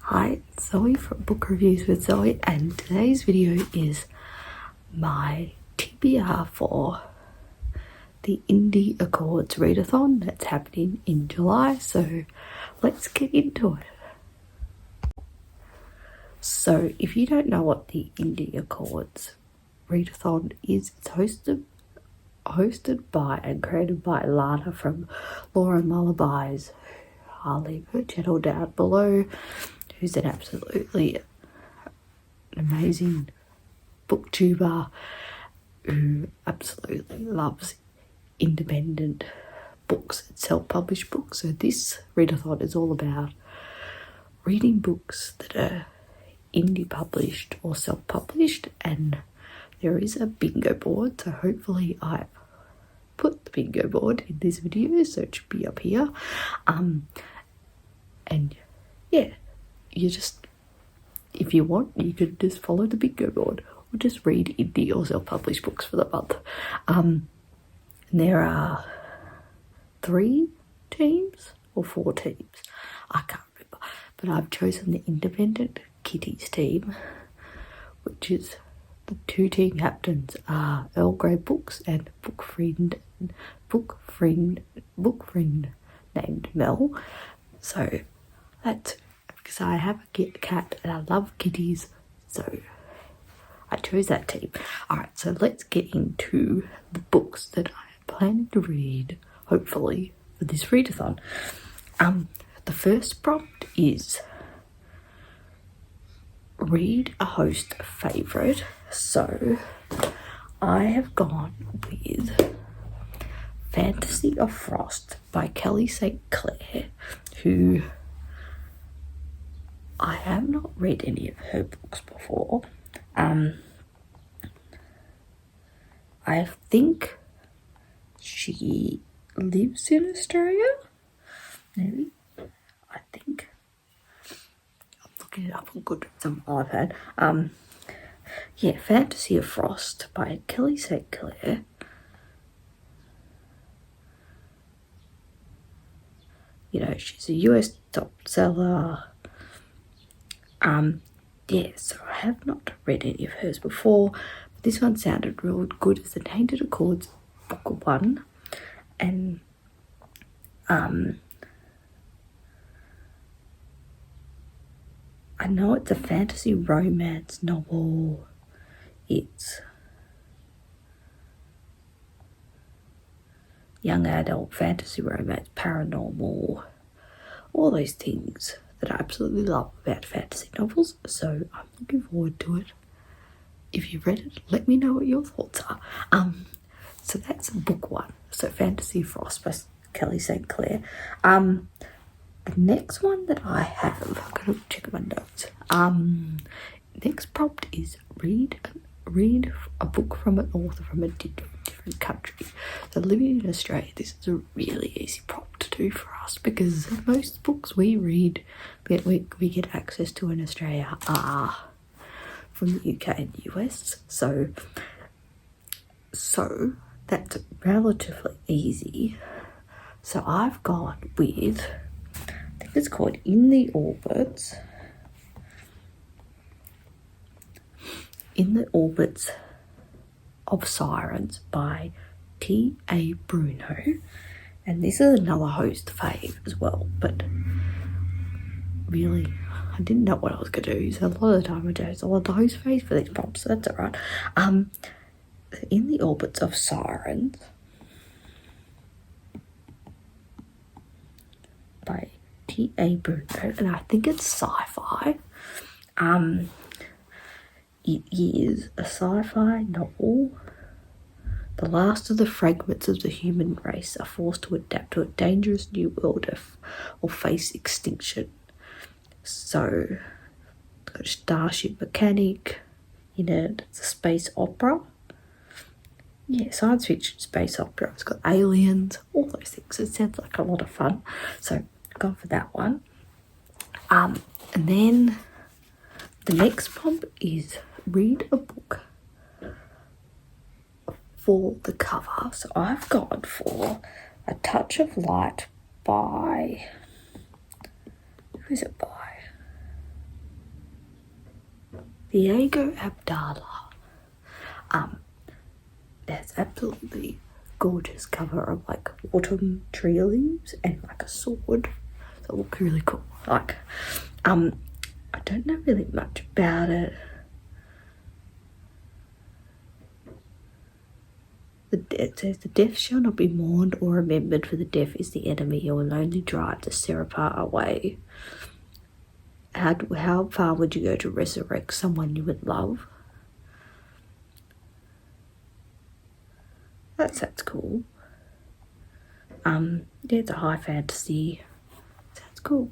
Hi, it's Zoe from Book Reviews with Zoe, and today's video is my TBR for the Indie Accords Readathon that's happening in July, so let's get into it. So if you don't know what the Indie Accords Readathon is, it's hosted by and created by Lana from Lore Lullibies. I'll leave her channel down below, who's an absolutely amazing booktuber who absolutely loves independent books and self-published books. So this readathon is all about reading books that are indie published or self-published, and there is a bingo board, so hopefully I've put the bingo board in this video, so it should be up here. And yeah, you just, if you want, you could just follow the bingo board or just read indie or self-published books for the month. And there are 3 teams or 4 teams, I can't remember, but I've chosen the independent kitties team, which is the 2 team captains are Earl Grey Books and book friend named Mel. So that's because I have a cat and I love kitties, so I chose that team. Alright, so let's get into the books that I am planning to read, hopefully, for this readathon. The first prompt is read a host favourite. So I have gone with Fantasy of Frost by Kelly St. Clair, who I have not read any of her books before. I think she lives in Australia, maybe. I think. I'm looking it up on Goodreads on my iPad. Yeah, Fantasy of Frost by Kelly St. Clair. You know, she's a US top seller. Yeah, so I have not read any of hers before, but this one sounded real good. It's the Tainted Accords Book 1, and I know it's a fantasy romance novel. It's young adult fantasy romance, paranormal, all those things that I absolutely love about fantasy novels, so I'm looking forward to it. If you've read it, let me know what your thoughts are. So that's book 1, so Fantasy Frost by Kelly St. Clair. The next one that I have, I've got to check my notes. Next prompt is read a book from an author from a different country. So living in Australia, this is a really easy prompt to do for us, because most books we read, we get access to in Australia are from the UK and the US. So that's relatively easy. So I've gone with, I think it's called In the Orbits of Sirens by T.A. Bruno, and this is another host fave as well, but really I didn't know what I was going to do, so a lot of the time I chose a lot of the host faves for these prompts, so that's alright. In the Orbits of Sirens by T.A. Bruno, and I think it's sci-fi. It is a sci-fi novel. The last of the fragments of the human race are forced to adapt to a dangerous new world or face extinction. So, it's got a starship mechanic in it. It's a space opera. Yeah, science fiction space opera. It's got aliens, all those things. It sounds like a lot of fun. So, I've gone for that one. And then the next prompt is read a book for the cover. So I've gone for A Touch of Light by, who is it by? Diego Abdallah. There's absolutely gorgeous cover of like autumn tree leaves and like a sword. So it looks really cool. Like, I don't know really much about it. It says the deaf shall not be mourned or remembered, for the deaf is the enemy who will only drive the Serapar away. How far would you go to resurrect someone you would love? That sounds cool. Yeah, it's a high fantasy. Sounds cool.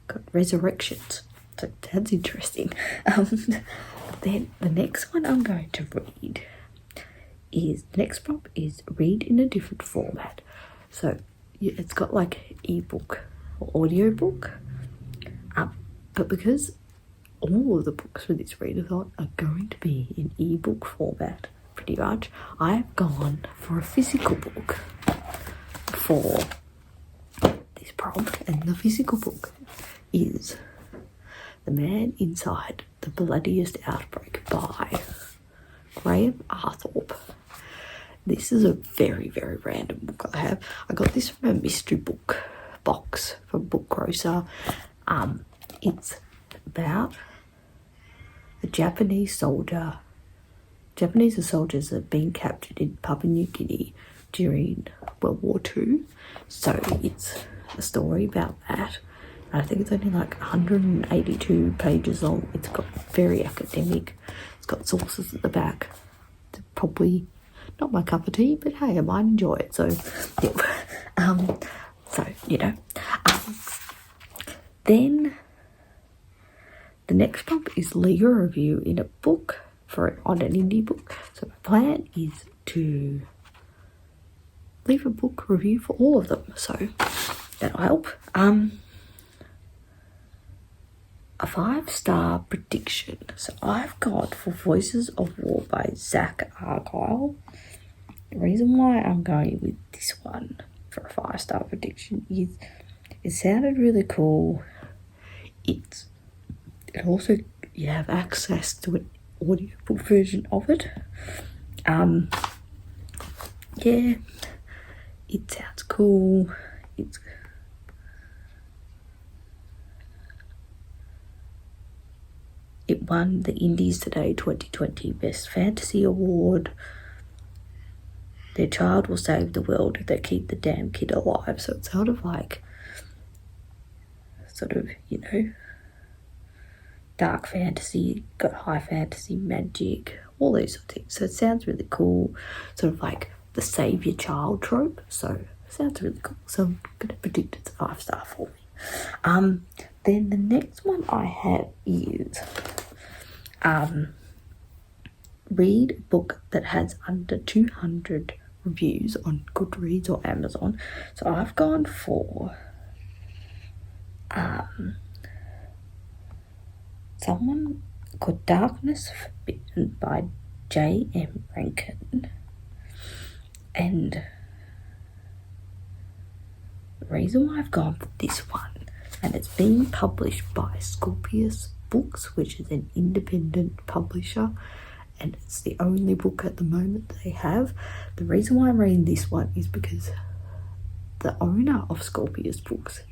Got resurrections. So that's interesting. Then the next one I'm going to read is, the next prompt is read in a different format. So it's got like ebook or audiobook. But because all of the books for this readathon are going to be in ebook format, pretty much, I have gone for a physical book for this prompt, and the physical book is The Man Inside the Bloodiest Outbreak by Graham Arthorpe. This is a very, very random book I have. I got this from a mystery book box from Book Grocer. It's about a Japanese soldiers have been captured in Papua New Guinea during World War II. So it's a story about that. I think it's only like 182 pages long. It's got very academic. It's got sources at the back. It's probably not my cup of tea, but hey, I might enjoy it. So, yeah. Then the next prompt is leave a review in a book on an indie book. So my plan is to leave a book review for all of them. So that'll help. A 5-star prediction. So I've got for Voices of War by Zach Argyle. The reason why I'm going with this one for a 5-star prediction is it sounded really cool. It also, you have access to an audiobook version of it. Yeah, it sounds cool. It won the Indies Today 2020 Best Fantasy Award. Their child will save the world if they keep the damn kid alive. So it's sort of like, dark fantasy, got high fantasy, magic, all those sort of things. So it sounds really cool, sort of like the save your child trope. So it sounds really cool. So I'm going to predict it's a 5-star for me. Then the next one I have is read a book that has under 200 reviews on Goodreads or Amazon. So I've gone for someone called Darkness Forbidden by J.M. Rankin. And the reason why I've gone for this one, and it's being published by Scorpius Books, which is an independent publisher, and it's the only book at the moment they have. The reason why I'm reading this one is because the owner of Scorpius Books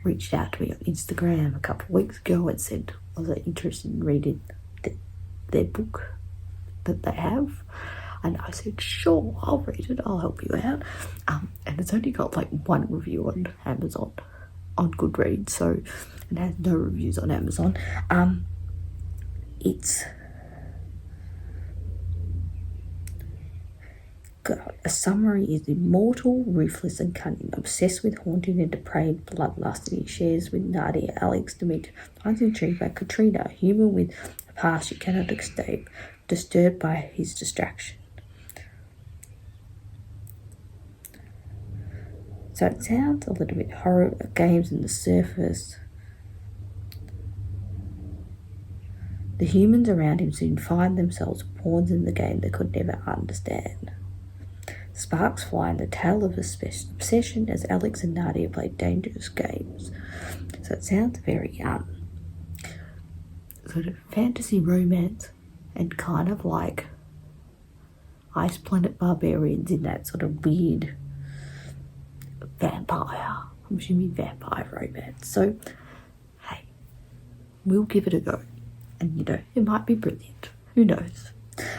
reached out to me on Instagram a couple of weeks ago and said, was I interested in reading their book that they have? And I said, sure, I'll read it, I'll help you out. And it's only got like one review on Amazon, on Goodreads, so it has no reviews on Amazon. It's got a summary is immortal, ruthless and cunning, obsessed with haunting and depraved bloodlust, and he shares with Nadia, Alex, Dimitri, finds intrigued by Katrina, human with a past she cannot escape, disturbed by his distraction. So it sounds a little bit horror games in the surface. The humans around him soon find themselves pawns in the game they could never understand. Sparks fly in the tale of obsession as Alex and Nadia play dangerous games. So it sounds very sort of fantasy romance and kind of like Ice Planet Barbarians in that sort of weird vampire, I'm assuming vampire romance. So, hey, we'll give it a go. And, you know, it might be brilliant. Who knows?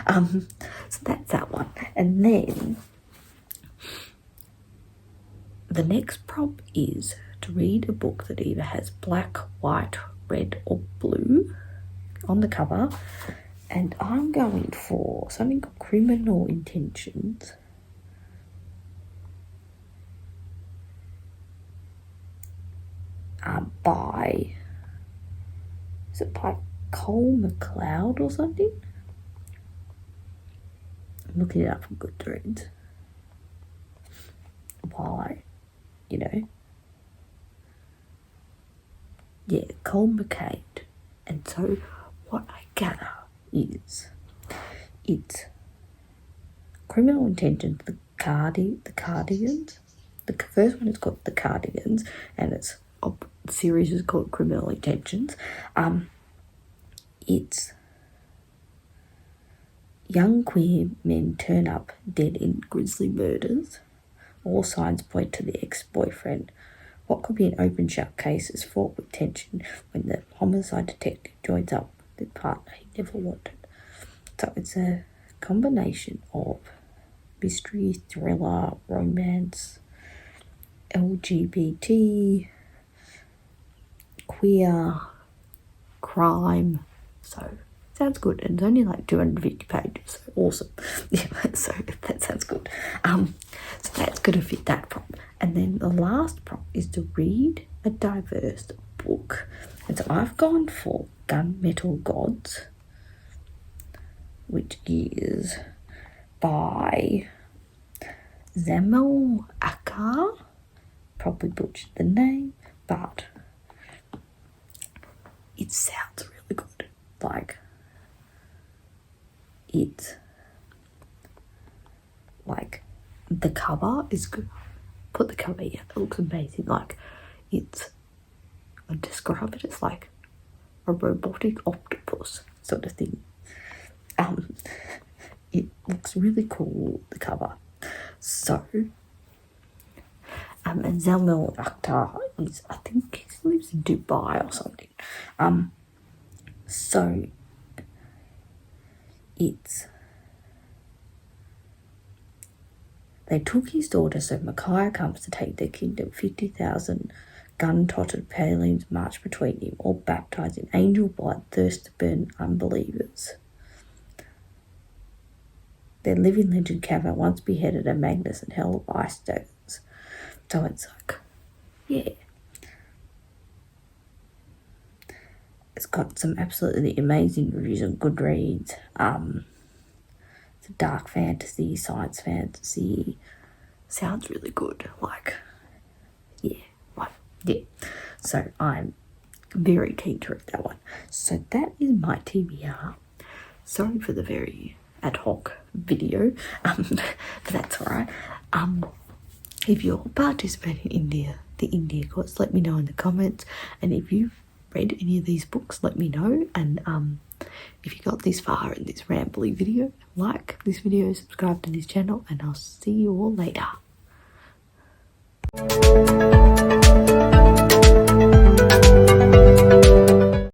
So that's that one. And then the next prompt is to read a book that either has black, white, red or blue on the cover. And I'm going for something called Criminal Intentions. Is it by Cole McLeod or something? I'm looking it up on Goodreads. Why? You know? Yeah, Cole McCade. And so what I gather is it's Criminal Intentions, the Cardigans. The first one is called The Cardigans, and the series is called Criminal Intentions. It's young queer men turn up dead in grisly murders. All signs point to the ex-boyfriend. What could be an open-shut case is fraught with tension when the homicide detective joins up with the partner he never wanted. So it's a combination of mystery, thriller, romance, LGBT, queer, crime. So sounds good. And it's only like 250 pages. So awesome. Yeah, so that sounds good. So that's going to fit that prompt. And then the last prompt is to read a diverse book. And so I've gone for Gunmetal Gods, which is by Zamel Akar. Probably butchered the name, but it sounds really good. Like, it's like the cover is good. Put the cover here. It looks amazing. Like, I describe it as like a robotic octopus sort of thing. It looks really cool, the cover. So, and Zamel Akhtar is, I think he lives in Dubai or something. So they took his daughter, so Micaiah comes to take their kingdom. 50,000 gun-totted Palins march between him, all baptized in angel blood, thirst to burn unbelievers. Their living legend Cava once beheaded a Magnus and hell of ice daggers. So it's like, yeah. It's got some absolutely amazing reviews on Goodreads. It's a dark fantasy, science fantasy. Sounds really good. Like, yeah, right, yeah. So I'm very keen to read that one. So that is my TBR. Sorry for the very ad hoc video, but that's all right. If you're participating in the Indie Accords, let me know in the comments. And if you've read any of these books, let me know. And if you got this far in this rambly video, like this video, subscribe to this channel, and I'll see you all later.